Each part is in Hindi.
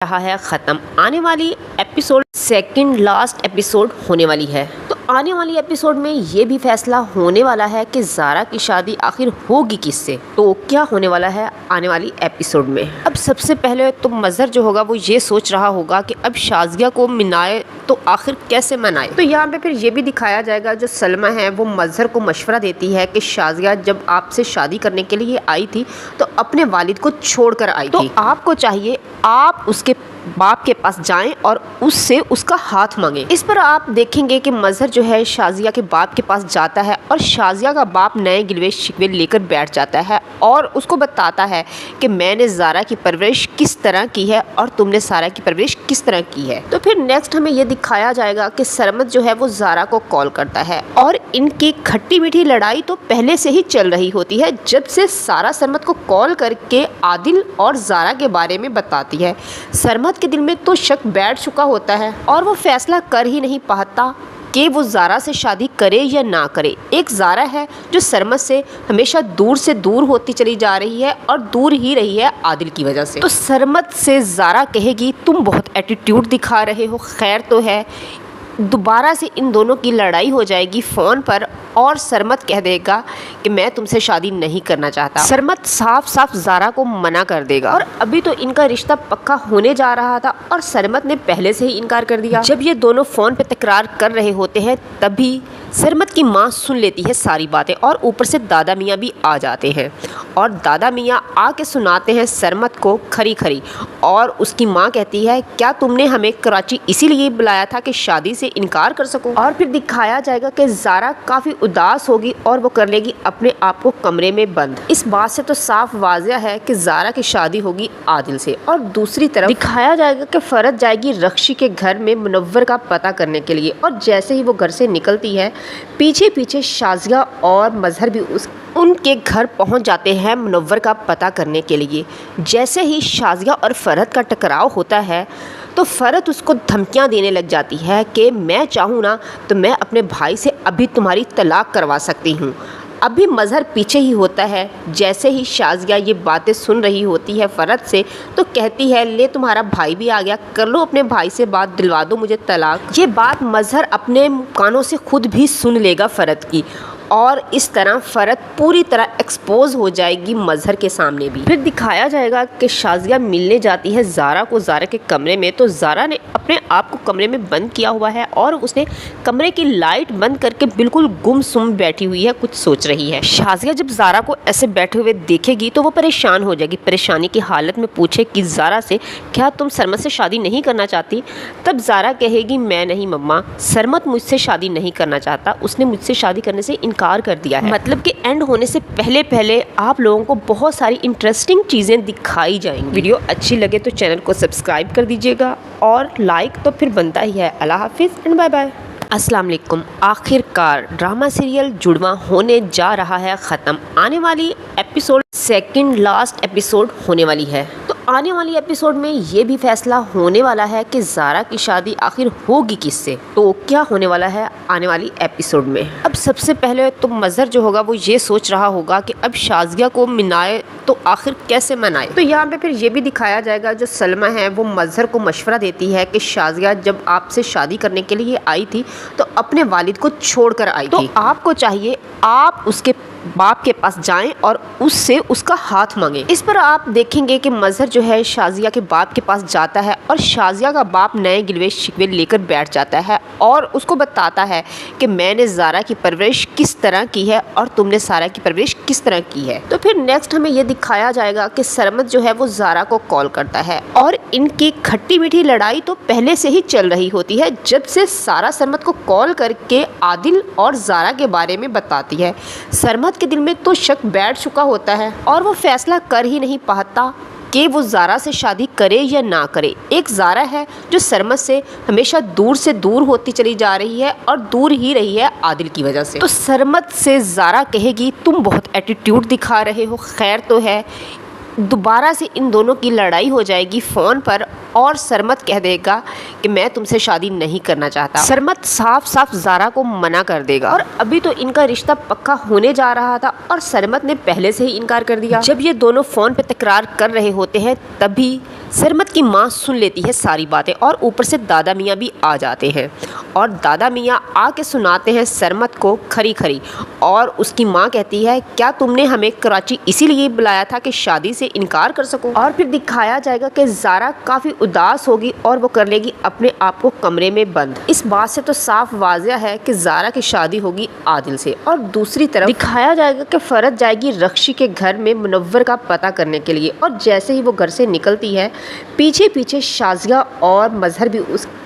रहा है ख़त्म। आने वाली एपिसोड सेकंड लास्ट एपिसोड होने वाली है। तो आने वाली एपिसोड में ये भी फैसला होने वाला है कि ज़ारा की शादी आखिर होगी किससे। तो क्या होने वाला है आने वाली एपिसोड में। अब सबसे पहले तो मज़हर जो होगा वो ये सोच रहा होगा कि अब शाज़िया को मनाए तो आखिर कैसे मनाए। तो यहाँ पे फिर ये भी दिखाया जाएगा जो सलमा है वो मज़हर को मशवरा देती है कि शाज़िया जब आपसे शादी करने के लिए आई थी तो अपने वालिद को छोड़कर आई थी। तो आपको चाहिए आप उसके बाप के पास जाएं और उससे उसका हाथ मांगें। इस पर आप देखेंगे कि मज़हर जो है शाज़िया के बाप के पास जाता है और शाज़िया का बाप नए गिलवे शिकवे लेकर बैठ जाता है और उसको बताता है कि मैंने ज़ारा की परवरिश किस तरह की है और तुमने सारा की परवरिश किस तरह की है। तो फिर नेक्स्ट हमें ये दिखाया जाएगा कि सरमत जो है वो ज़ारा को कॉल करता है और इनकी खट्टी मीठी लड़ाई तो पहले से ही चल रही होती है जब से सारा सरमत को कॉल करके आदिल और ज़ारा के बारे में बताती है। सरमत के दिल में तो शक बैठ चुका होता है और वो फैसला कर ही नहीं पाता कि वो ज़ारा से शादी करे या ना करे। एक ज़ारा है जो सरमत से हमेशा दूर से दूर होती चली जा रही है और दूर ही रही है आदिल की वजह से। तो सरमत से ज़ारा कहेगी तुम बहुत एटीट्यूड दिखा रहे हो। खैर तो है दोबारा से इन दोनों की लड़ाई हो जाएगी फ़ोन पर और सरमत कह देगा कि मैं तुमसे शादी नहीं करना चाहता। सरमत साफ साफ ज़ारा को मना कर देगा और अभी तो इनका रिश्ता पक्का होने जा रहा था और सरमत ने पहले से ही इनकार कर दिया। जब ये दोनों फ़ोन पे तकरार कर रहे होते हैं तभी सरमत की माँ सुन लेती है सारी बातें और ऊपर से दादा मियाँ भी आ जाते हैं और दादा मियाँ आके सुनाते हैं सरमत को खरी खरी। और उसकी माँ कहती है क्या तुमने हमें कराची इसीलिए बुलाया था कि शादी से इनकार कर सको। और फिर दिखाया जाएगा कि ज़ारा काफ़ी उदास होगी और वो कर लेगी अपने आप को कमरे में बंद। इस बात से तो साफ वाज़िह है कि ज़ारा की शादी होगी आदिल से। और दूसरी तरफ दिखाया जाएगा कि फ़रत जाएगी रक्षी के घर में मुनव्वर का पता करने के लिए और जैसे ही वो घर से निकलती है पीछे पीछे शाज़िया और मज़हर भी उनके घर पहुंच जाते हैं मुनव्वर का पता करने के लिए। जैसे ही शाज़िया और फ़रत का टकराव होता है तो फ़रत उसको धमकियां देने लग जाती है कि मैं चाहूँ ना तो मैं अपने भाई से अभी तुम्हारी तलाक करवा सकती हूँ। अभी मज़हर पीछे ही होता है। जैसे ही शाज़िया ये बातें सुन रही होती है फ़रत से तो कहती है ले तुम्हारा भाई भी आ गया, कर लो अपने भाई से बात, दिलवा दो मुझे तलाक। ये बात मज़हर अपने कानों से खुद भी सुन लेगा फ़रत की और इस तरह फ़रत पूरी तरह एक्सपोज हो जाएगी मज़हर के सामने भी। फिर दिखाया जाएगा कि शाज़िया मिलने जाती है ज़ारा को ज़ारा के कमरे में। तो ज़ारा ने अपने आप को कमरे में बंद किया हुआ है और उसने कमरे की लाइट बंद करके बिल्कुल गुमसुम बैठी हुई है, कुछ सोच रही है। शाज़िया जब ज़ारा को ऐसे बैठे हुए देखेगी तो वो परेशान हो जाएगी। परेशानी की हालत में पूछे कि ज़ारा से क्या तुम सरमत से शादी नहीं करना चाहती। तब ज़ारा कहेगी मैं नहीं मम्मा, सरमत मुझसे शादी नहीं करना चाहता, उसने मुझसे शादी करने से इनकार कर दिया है। मतलब कि एंड होने से पहले पहले आप लोगों को बहुत सारी इंटरेस्टिंग चीज़ें दिखाई जाएंगी। वीडियो अच्छी लगे तो चैनल को सब्सक्राइब कर दीजिएगा और लाइक तो फिर बनता ही है। अल्लाह हाफिज़ एंड बाय बाय। अस्सलाम वालेकुम। आखिरकार ड्रामा सीरियल जुड़वा होने जा रहा है ख़त्म। आने वाली एपिसोड सेकंड लास्ट एपिसोड होने वाली है। तो आने वाली एपिसोड में ये भी फैसला होने वाला है कि ज़ारा की शादी आखिर होगी किससे। तो क्या होने वाला है आने वाली एपिसोड में। अब सबसे पहले तो मज़हर जो होगा वो ये सोच रहा होगा कि अब शाज़िया को मनाए तो आखिर कैसे मनाए। तो यहाँ पे फिर ये भी दिखाया जाएगा जो सलमा है वो मज़हर को मशवरा देती है कि शाज़िया जब आपसे शादी करने के लिए आई थी तो अपने वालिद को छोड़कर आई थी। तो आपको चाहिए आप उसके बाप के पास जाएं और उससे उसका हाथ मांगें। इस पर आप देखेंगे कि मज़हर जो है शाज़िया के बाप के पास जाता है और शाज़िया का बाप नए गिलवे शिकवे लेकर बैठ जाता है और उसको बताता है कि मैंने ज़ारा की परवरिश किस तरह की है और तुमने सारा की परवरिश किस तरह की है। तो फिर नेक्स्ट हमें ये दिखाया जाएगा कि सरमत जो है वो ज़ारा को कॉल करता है और इनकी खट्टी मीठी लड़ाई तो पहले से ही चल रही होती है जब से सारा सरमत को कॉल करके आदिल और ज़ारा के बारे में बताती है। सरमत के दिल में तो शक बैठ चुका होता है और वो फैसला कर ही नहीं पाता कि वो ज़ारा से शादी करे या ना करे। एक ज़ारा है जो सरमत से हमेशा दूर से दूर होती चली जा रही है और दूर ही रही है आदिल की वजह से। तो सरमत से ज़ारा कहेगी तुम बहुत एटीट्यूड दिखा रहे हो। खैर तो है दोबारा से इन दोनों की लड़ाई हो जाएगी फ़ोन पर और सरमत कह देगा कि मैं तुमसे शादी नहीं करना चाहता। सरमत साफ साफ ज़ारा को मना कर देगा और अभी तो इनका रिश्ता पक्का होने जा रहा था और सरमत ने पहले से ही इनकार कर दिया। जब ये दोनों फ़ोन पे तकरार कर रहे होते हैं तभी सरमत की माँ सुन लेती है सारी बातें और ऊपर से दादा मियाँ भी आ जाते हैं और दादा मियाँ आके सुनाते हैं सरमत को खरी खरी। और उसकी माँ कहती है क्या तुमने हमें कराची इसीलिए बुलाया था कि शादी से इनकार कर सको। और फिर दिखाया जाएगा कि ज़ारा काफ़ी उदास होगी और वो कर लेगी अपने आप को कमरे में बंद। इस बात से तो साफ वाज़िया है कि ज़ारा की शादी होगी आदिल से। और दूसरी तरफ दिखाया जाएगा कि फ़रत जाएगी रक्षी के घर में मुनव्वर का पता करने के लिए और जैसे ही वो घर से निकलती है पीछे पीछे शाजिया और मजहर भी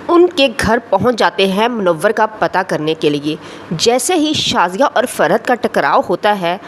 उनके घर पहुंच जाते हैं मुनव्वर का पता करने के लिए। जैसे ही शाजिया और फ़रत का टकराव होता है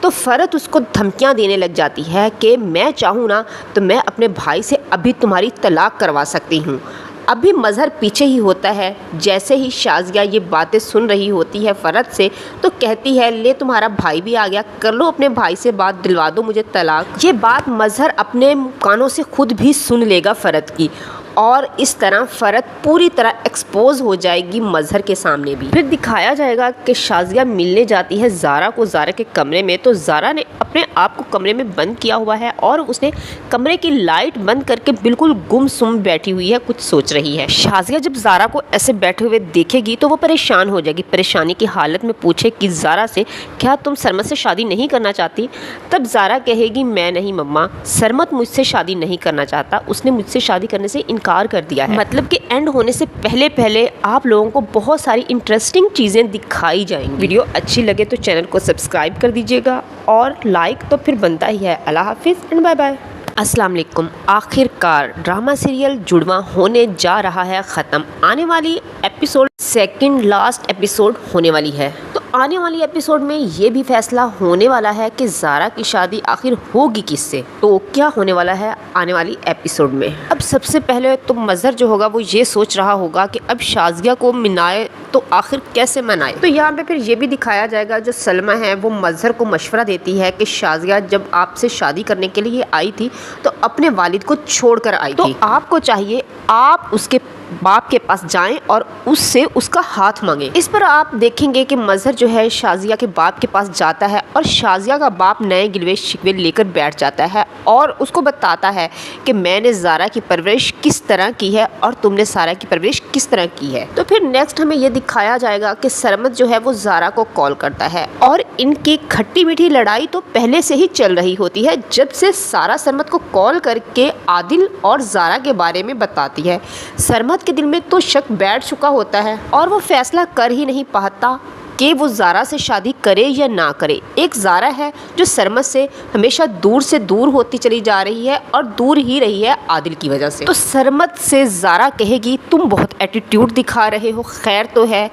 तो फ़रत उसको धमकियां देने लग जाती है कि मैं चाहूँ ना तो मैं अपने भाई से अभी तुम्हारी तलाक करवा सकती हूँ। अभी मजहर पीछे ही होता है। जैसे ही शाजिया ये बातें सुन रही होती है फ़रत से तो कहती है ले तुम्हारा भाई भी आ गया, कर लो अपने भाई से बात, दिलवा दो मुझे तलाक। ये बात मजहर अपने कानों से खुद भी सुन लेगा फ़रत की और इस तरह फ़रत पूरी तरह एक्सपोज हो जाएगी मजहर के सामने भी। फिर दिखाया जाएगा कि शाजिया मिलने जाती है ज़ारा को ज़ारा के कमरे में तो ज़ारा ने अपने आप को कमरे में बंद किया हुआ है और उसने कमरे की लाइट बंद करके बिल्कुल गुमसुम बैठी हुई है, कुछ सोच रही है। शाजिया जब ज़ारा को ऐसे बैठे हुए देखेगी तो वो परेशान हो जाएगी। परेशानी की हालत में पूछे कि ज़ारा से क्या तुम सरमत से शादी नहीं करना चाहती। तब ज़ारा कहेगी मैं नहीं मम्मा, सरमत मुझसे शादी नहीं करना चाहता, उसने मुझसे शादी करने से इनकार कर दिया है। मतलब कि एंड होने से पहले पहले आप लोगों को बहुत सारी इंटरेस्टिंग चीज़ें दिखाई जाएंगी। वीडियो अच्छी लगे तो चैनल को सब्सक्राइब कर दीजिएगा और लाइक तो फिर बनता ही है। अल्लाह हाफिज़ एंड बाय बाय। अस्सलाम वालेकुम। आखिरकार ड्रामा सीरियल जुड़वा होने जा रहा है ख़त्म। आने वाली एपिसोड सेकंड लास्ट एपिसोड होने वाली है तो आने वाली एपिसोड में ये भी फैसला होने वाला है कि ज़ारा की शादी आखिर होगी किससे। तो क्या होने वाला है आने वाली एपिसोड में। अब सबसे पहले तो मजहर जो होगा वो ये सोच रहा होगा कि अब शाजिया को मनाए तो आखिर कैसे मनाए। तो यहाँ पे फिर ये भी दिखाया जाएगा जो सलमा है वो मजहर को मशवरा देती है कि शाजिया जब आपसे शादी करने के लिए आई थी तो अपने वालिद को छोड़कर आई थी, तो आपको चाहिए आप उसके बाप के पास जाएं और उससे उसका हाथ मांगें। इस पर आप देखेंगे कि मजहर जो है शाजिया के बाप के पास जाता है और शाजिया का बाप नए गिलवे शिकवे लेकर बैठ जाता है और उसको बताता है कि मैंने ज़ारा की परवरिश किस तरह की है और तुमने सारा की परवरिश किस तरह की है। तो फिर नेक्स्ट हमें ये दिखाया जाएगा कि सरमत जो है वो ज़ारा को कॉल करता है और इनकी खट्टी मीठी लड़ाई तो पहले से ही चल रही होती है जब से सारा सरमत को कॉल करके आदिल और ज़ारा के बारे में बताती है। सरमत के दिल में तो शक बैठ चुका होता है और वो फैसला कर ही नहीं पाता कि वो ज़ारा से शादी करे या ना करे। एक ज़ारा है जो सरमत से हमेशा दूर से दूर होती चली जा रही है और दूर ही रही है आदिल की वजह से। तो सरमत से ज़ारा कहेगी तुम बहुत एटीट्यूड दिखा रहे हो। खैर तो है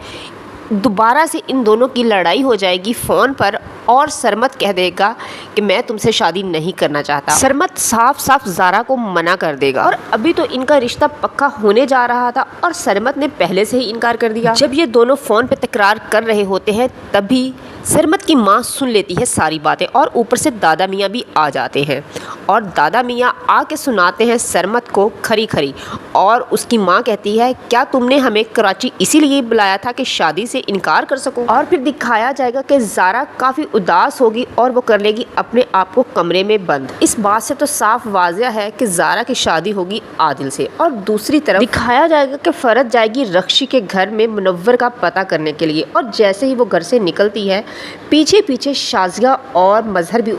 दोबारा से इन दोनों की लड़ाई हो जाएगी फ़ोन पर और सरमत कह देगा कि मैं तुमसे शादी नहीं करना चाहता। सरमत साफ साफ ज़ारा को मना कर देगा और अभी तो इनका रिश्ता पक्का होने जा रहा था और सरमत ने पहले से ही इनकार कर दिया। जब ये दोनों फ़ोन पे तकरार कर रहे होते हैं तभी सरमत की माँ सुन लेती है सारी बातें और ऊपर से दादा मियाँ भी आ जाते हैं और दादा मियाँ आके सुनाते हैं सरमत को खरी खरी। और उसकी माँ कहती है क्या तुमने हमें कराची इसीलिए बुलाया था कि शादी से इनकार कर सको। और फिर दिखाया जाएगा कि ज़ारा काफ़ी उदास होगी और वो कर लेगी अपने आप को कमरे में बंद। इस बात से तो साफ वाज़िया है कि ज़ारा की शादी होगी आदिल से। और दूसरी तरफ दिखाया जाएगा कि फ़रत जाएगी रक्षी के घर में मुनव्वर का पता करने के लिए और जैसे ही वो घर से निकलती है पीछे पीछे शाजिया और मजहर भी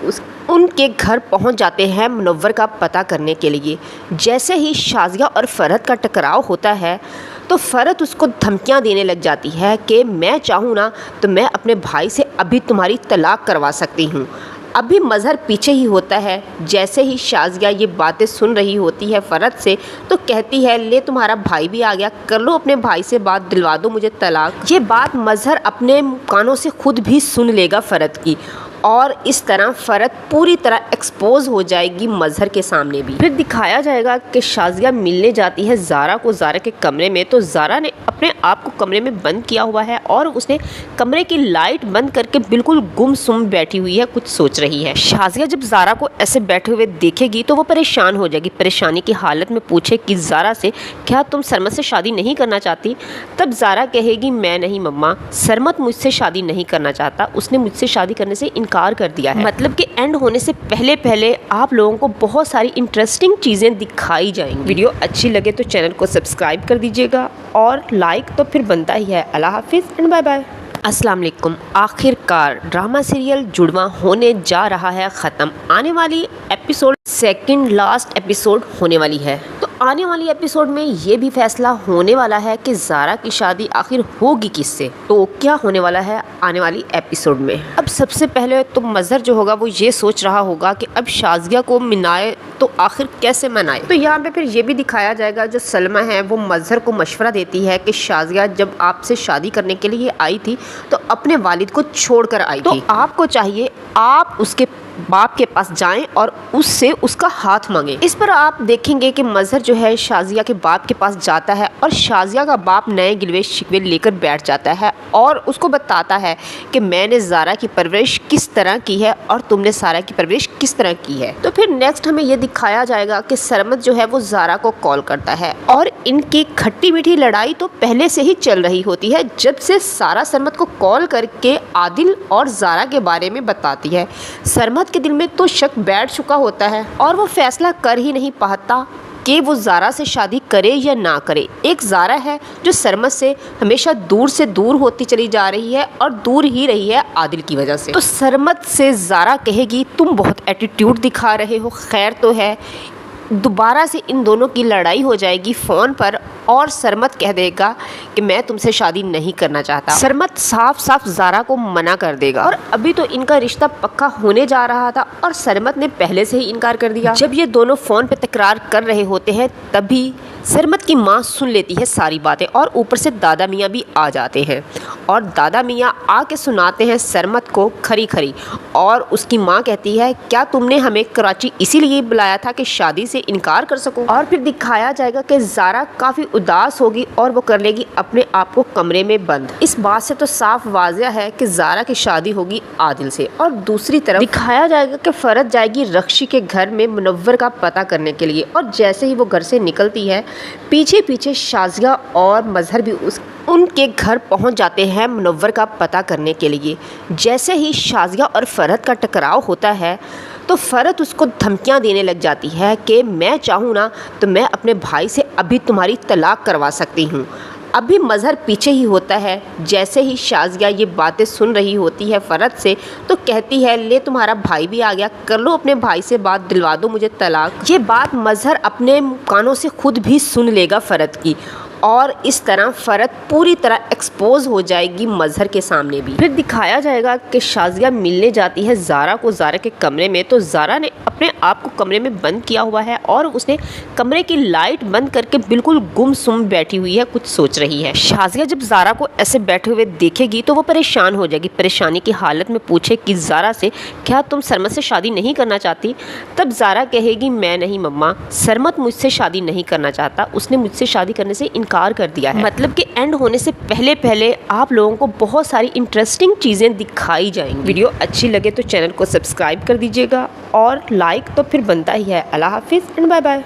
उनके घर पहुंच जाते हैं मुनव्वर का पता करने के लिए। जैसे ही शाजिया और फ़रत का टकराव होता है तो फ़रत उसको धमकियां देने लग जाती है कि मैं चाहूँ ना तो मैं अपने भाई से अभी तुम्हारी तलाक करवा सकती हूँ। अभी मजहर पीछे ही होता है। जैसे ही शाजिया ये बातें सुन रही होती है फ़रत से तो कहती है ले तुम्हारा भाई भी आ गया, कर लो अपने भाई से बात, दिलवा दो मुझे तलाक। ये बात मजहर अपने कानों से खुद भी सुन लेगा फ़रत की और इस तरह फ़रत पूरी तरह एक्सपोज हो जाएगी मजहर के सामने भी। फिर दिखाया जाएगा कि शाजिया मिलने जाती है ज़ारा को ज़ारा के कमरे में, तो ज़ारा ने अपने आप को कमरे में बंद किया हुआ है और उसने कमरे की लाइट बंद करके बिल्कुल गुमसुम बैठी हुई है, कुछ सोच रही है। शाजिया जब ज़ारा को ऐसे बैठे हुए देखेगी तो वो परेशान हो जाएगी, परेशानी की हालत में पूछे कि ज़ारा से, क्या तुम सरमत से शादी नहीं करना चाहती? तब ज़ारा कहेगी, मैं नहीं मम्मा, सरमत मुझसे शादी नहीं करना चाहता, उसने मुझसे शादी करने से इनकार कर दिया है। मतलब कि एंड होने से पहले पहले आप लोगों को बहुत सारी इंटरेस्टिंग चीज़ें दिखाई जाएंगी। वीडियो अच्छी लगे तो चैनल को सब्सक्राइब कर दीजिएगा और लाइक तो फिर बनता ही है। अल्लाह हाफिज़ एंड बाय बाय। अस्सलाम वालेकुम। आखिरकार ड्रामा सीरियल जुड़वा होने जा रहा है ख़त्म। आने वाली एपिसोड सेकंड लास्ट एपिसोड होने वाली है, तो आने वाली एपिसोड में ये भी फैसला होने वाला है कि ज़ारा की शादी आखिर होगी किससे। तो क्या होने वाला है आने वाली एपिसोड में? अब सबसे पहले तो मजहर जो होगा वो ये सोच रहा होगा कि अब शाजिया को मनाए तो आखिर कैसे मनाए। तो यहाँ पे फिर ये भी दिखाया जाएगा, जो सलमा है वो मजहर को मशवरा देती है कि शाजिया जब आपसे शादी करने के लिए आई थी तो अपने वालिद को छोड़कर आई थी, तो आपको चाहिए आप उसके बाप के पास जाएं और उससे उसका हाथ मांगें। इस पर आप देखेंगे कि मजहर जो है शाजिया के बाप के पास जाता है और शाजिया का बाप नए गिलवे शिकवे लेकर बैठ जाता है और उसको बताता है कि मैंने ज़ारा की परवरिश किस तरह की है और तुमने सारा की परवरिश किस तरह की है। तो फिर नेक्स्ट हमें ये दिखाया जाएगा कि सरमत जो है वो ज़ारा को कॉल करता है और इनकी खट्टी मीठी लड़ाई तो पहले से ही चल रही होती है, जब से सारा सरमत को कॉल करके आदिल और ज़ारा के बारे में बताती है। सरमत के दिल में तो शक बैठ चुका होता है और वो फैसला कर ही नहीं पाता कि वो ज़ारा से शादी करे या ना करे। एक ज़ारा है जो सरमत से हमेशा दूर से दूर होती चली जा रही है और दूर ही रही है आदिल की वजह से। तो सरमत से ज़ारा कहेगी, तुम बहुत एटीट्यूड दिखा रहे हो, खैर तो है। दोबारा से इन दोनों की लड़ाई हो जाएगी फ़ोन पर और सरमत कह देगा कि मैं तुमसे शादी नहीं करना चाहता। सरमत साफ साफ ज़ारा को मना कर देगा और अभी तो इनका रिश्ता पक्का होने जा रहा था और सरमत ने पहले से ही इनकार कर दिया। जब ये दोनों फ़ोन पे तकरार कर रहे होते हैं तभी सरमत की माँ सुन लेती है सारी बातें और ऊपर से दादा मियाँ भी आ जाते हैं और दादा मियाँ आके सुनाते हैं सरमत को खरी खरी और उसकी माँ कहती है, क्या तुमने हमें कराची इसीलिए बुलाया था कि शादी से इनकार कर सको? और फिर दिखाया जाएगा कि ज़ारा काफ़ी उदास होगी और वो कर लेगी अपने आप को कमरे में बंद। इस बात से तो साफ वाज़िया है कि ज़ारा की शादी होगी आदिल से। और दूसरी तरफ दिखाया जाएगा कि फ़रत जाएगी रक्षी के घर में मुनव्वर का पता करने के लिए और जैसे ही वो घर से निकलती है पीछे पीछे शाजिया और मजहर भी उनके घर पहुंच जाते हैं मुनव्वर का पता करने के लिए। जैसे ही शाजिया और फ़रत का टकराव होता है तो फ़रत उसको धमकियां देने लग जाती है कि मैं चाहूँ ना तो मैं अपने भाई से अभी तुम्हारी तलाक करवा सकती हूँ। अभी मजहर पीछे ही होता है। जैसे ही शाजिया ये बातें सुन रही होती है फ़रत से तो कहती है, ले तुम्हारा भाई भी आ गया, कर लो अपने भाई से बात, दिलवा दो मुझे तलाक। ये बात मजहर अपने कानों से खुद भी सुन लेगा फ़रत की और इस तरह फ़रत पूरी तरह एक्सपोज हो जाएगी मजहर के सामने भी। फिर दिखाया जाएगा कि शाजिया मिलने जाती है ज़ारा को ज़ारा के कमरे में, तो ज़ारा ने अपने आप को कमरे में बंद किया हुआ है और उसने कमरे की लाइट बंद करके बिल्कुल गुमसुम बैठी हुई है, कुछ सोच रही है। शाजिया जब ज़ारा को ऐसे बैठे हुए देखेगी तो वो परेशान हो जाएगी, परेशानी की हालत में पूछे कि ज़ारा से, क्या तुम सरमत से शादी नहीं करना चाहती? तब ज़ारा कहेगी, मैं नहीं मम्मा, सरमत मुझसे शादी नहीं करना चाहता, उसने मुझसे शादी करने से इनकार कर दिया है। मतलब कि एंड होने से पहले पहले आप लोगों को बहुत सारी इंटरेस्टिंग चीज़ें दिखाई जाएंगी। वीडियो अच्छी लगे तो चैनल को सब्सक्राइब कर दीजिएगा और लाइक तो फिर बनता ही है। अल्लाह हाफिज़ एंड बाय बाय।